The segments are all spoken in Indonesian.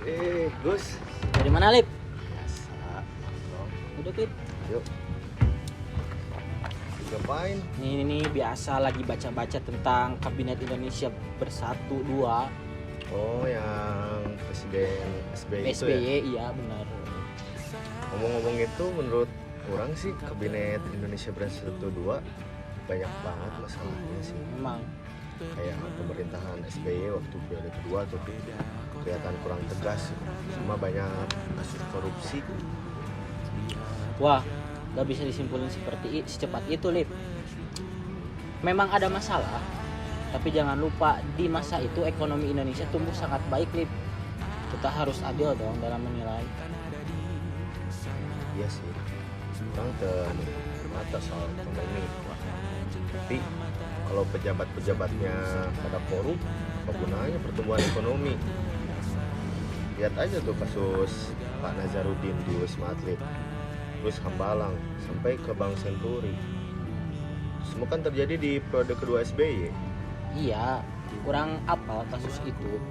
Gus. Dari mana, Lip? Biasa. Duduk, Lip. Yuk. Ngapain? Ini biasa lagi baca-baca tentang Kabinet Indonesia Bersatu 2. Oh, yang Presiden SBY itu SBY, ya? iya benar. Ngomong-ngomong itu, menurut orang sih Kabinet Indonesia Bersatu 2 banyak banget masalahnya sih. Memang. Kayak pemerintahan SBY waktu periode kedua tuh kelihatan kurang tegas, cuma banyak kasus korupsi. Wah, gak bisa disimpulin secepat itu, Lip. Memang ada masalah, tapi jangan lupa di masa itu ekonomi Indonesia tumbuh sangat baik, Lip. Kita harus adil dong dalam menilai. Iya sih, orang mata soal ekonomi. Tapi kalau pejabat-pejabatnya pada korup, apa gunanya pertumbuhan ekonomi? Lihat aja tuh kasus Pak Nazarudin di Wisma Atlet, terus Hambalang sampai ke Bank Senturi. Semua kan terjadi di periode kedua SBY. Iya, kurang apal kasus itu.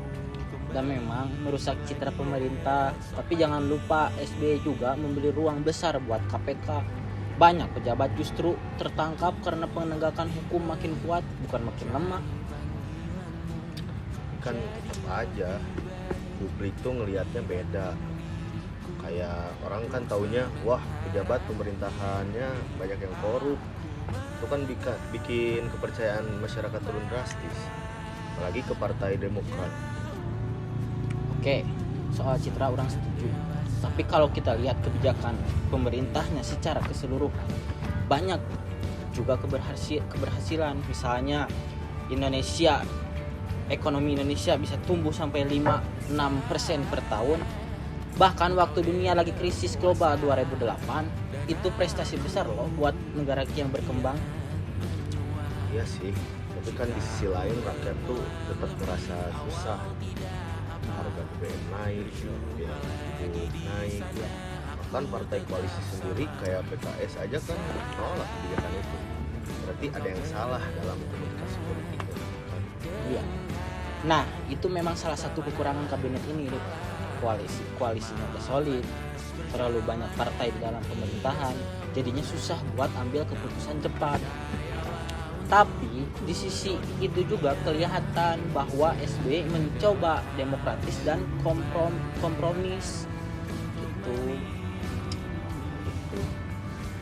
Dan memang merusak citra pemerintah. Tapi jangan lupa SBY juga memberi ruang besar buat KPK. Banyak pejabat justru tertangkap karena penegakan hukum makin kuat, bukan makin lemah. Kan tetap aja publik tuh ngelihatnya beda. Kayak orang kan taunya, wah pejabat pemerintahannya banyak yang korup. Itu kan bikin kepercayaan masyarakat turun drastis, apalagi ke Partai Demokrat. Oke, soal citra orang setuju. Tapi kalau kita lihat kebijakan pemerintahnya secara keseluruhan, banyak juga keberhasilan. Misalnya ekonomi Indonesia bisa tumbuh sampai 5-6% per tahun. Bahkan waktu dunia lagi krisis global 2008, itu prestasi besar loh buat negara yang berkembang. Iya sih, tapi kan di sisi lain rakyat tuh tetap merasa susah. Harga BBM naik, biaya hidup naik. Bahkan partai koalisi sendiri kayak PKS aja kan nolak kebijakan itu. Berarti ada yang salah dalam komunikasi politiknya kan? Iya. Nah, itu memang salah satu kekurangan kabinet ini, Lip. Koalisinya udah solid, terlalu banyak partai di dalam pemerintahan, jadinya susah buat ambil keputusan cepat. Tapi di sisi itu juga kelihatan bahwa SBY mencoba demokratis dan kompromis gitu.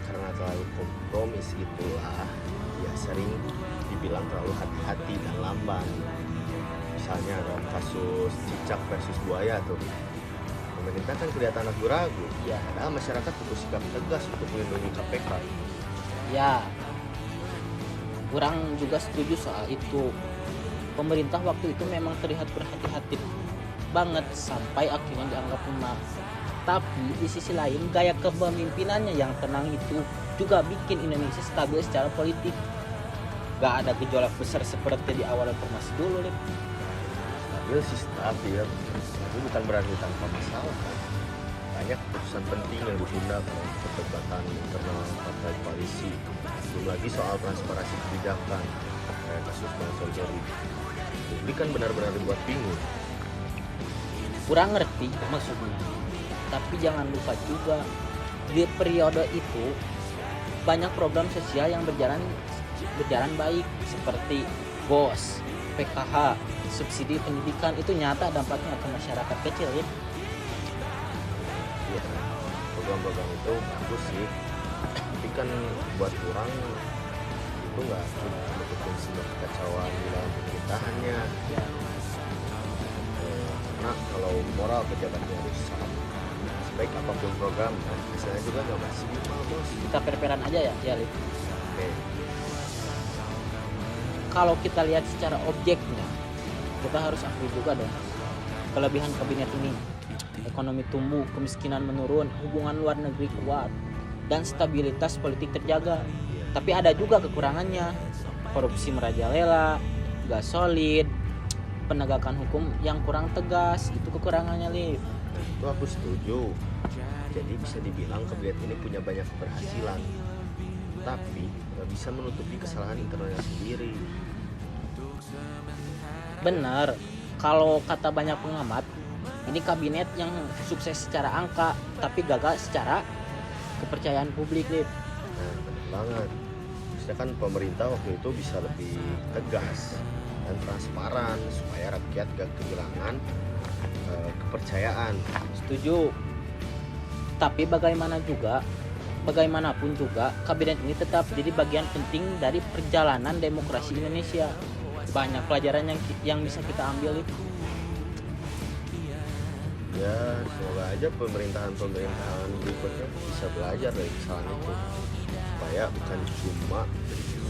Karena terlalu kompromis itulah ya sering dibilang terlalu hati-hati dan lamban. Misalnya dalam kasus cicak versus buaya tuh, pemerintah kan kelihatan ragu-ragu. Ya, Padahal masyarakat butuh sikap tegas untuk melindungi KPK. ya. Kurang juga setuju soal itu. Pemerintah waktu itu memang terlihat berhati-hati banget sampai akhirnya dianggap lemah. Tapi di sisi lain gaya kepemimpinannya yang tenang itu juga bikin Indonesia stabil secara politik. Gak ada gejolak besar seperti di awal reformasi dulu, Lip. Stabil sih stabil, tapi bukan berarti tanpa masalah kan. Banyak keputusan penting yang ditunda karena perdebatan internal partai koalisi. Belum lagi soal transparansi kebijakan kayak kasus Bank Senturi. Publik kan benar-benar dibuat bingung. Kurang ngerti maksudnya. Tapi jangan lupa juga di periode itu banyak program sosial yang berjalan baik seperti BOS, PKH, subsidi pendidikan itu nyata dampaknya ke masyarakat kecil, ya. Iya, program-program itu bagus sih, tapi kan buat orang itu nggak mendukung sebuah kekacauan di dalam pemerintahannya. Karena kalau moral pejabatnya rusak, sebaik apapun program, hasilnya juga nggak maksimal, bos. Kita per-peran aja ya, Lip. Oke, Kalau kita lihat secara objeknya, kita harus akui juga dong kelebihan kabinet ini. Ekonomi tumbuh, kemiskinan menurun, hubungan luar negeri kuat, dan stabilitas politik terjaga. Tapi ada juga kekurangannya. Korupsi merajalela, gak solid, penegakan hukum yang kurang tegas, itu kekurangannya, Lip. itu aku setuju. Jadi bisa dibilang kabinet ini punya banyak keberhasilan, tapi nggak bisa menutupi kesalahan internalnya sendiri. Benar, kalau kata banyak pengamat, Ini kabinet yang sukses secara angka tapi gagal secara kepercayaan publik, Lip. Nah, benar banget. Maksudnya kan pemerintah waktu itu bisa lebih tegas dan transparan supaya rakyat gak kehilangan kepercayaan. Setuju. Tapi bagaimanapun juga kabinet ini tetap jadi bagian penting dari perjalanan demokrasi Indonesia. Banyak pelajaran yang bisa kita ambil, Lip. Ya semoga aja pemerintahan berikutnya bisa belajar dari kesalahan itu supaya bukan cuma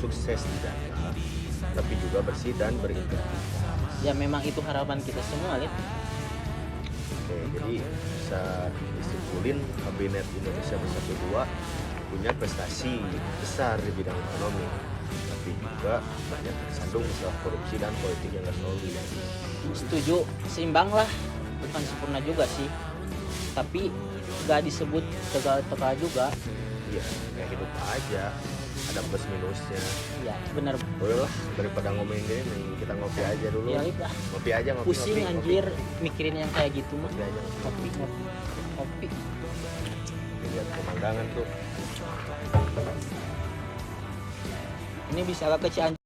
sukses di data tapi juga bersih dan berintegritas. Ya memang itu harapan kita semua, Lip. Oke, jadi bisa disimpulin kabinet Indonesia Bersatu 2 punya prestasi besar di bidang ekonomi, tapi juga banyak tersandung masalah korupsi dan politik yang gak solid. Setuju, seimbang lah, bukan sempurna juga sih, tapi gak disebut tegal-tegal juga. Iya, kayak hidup aja, ada plus minusnya. Ya bener. Boleh lah, daripada ngomongin gini, mending kita ngopi aja dulu. Ya Lip lah, Ngopi aja, ngopi. pusing ngopi, anjir mikirin yang kayak gitu mah. Ngopi aja. Kopi. Lihat pemandangan tuh. Ini bisa agak ke Cianjur.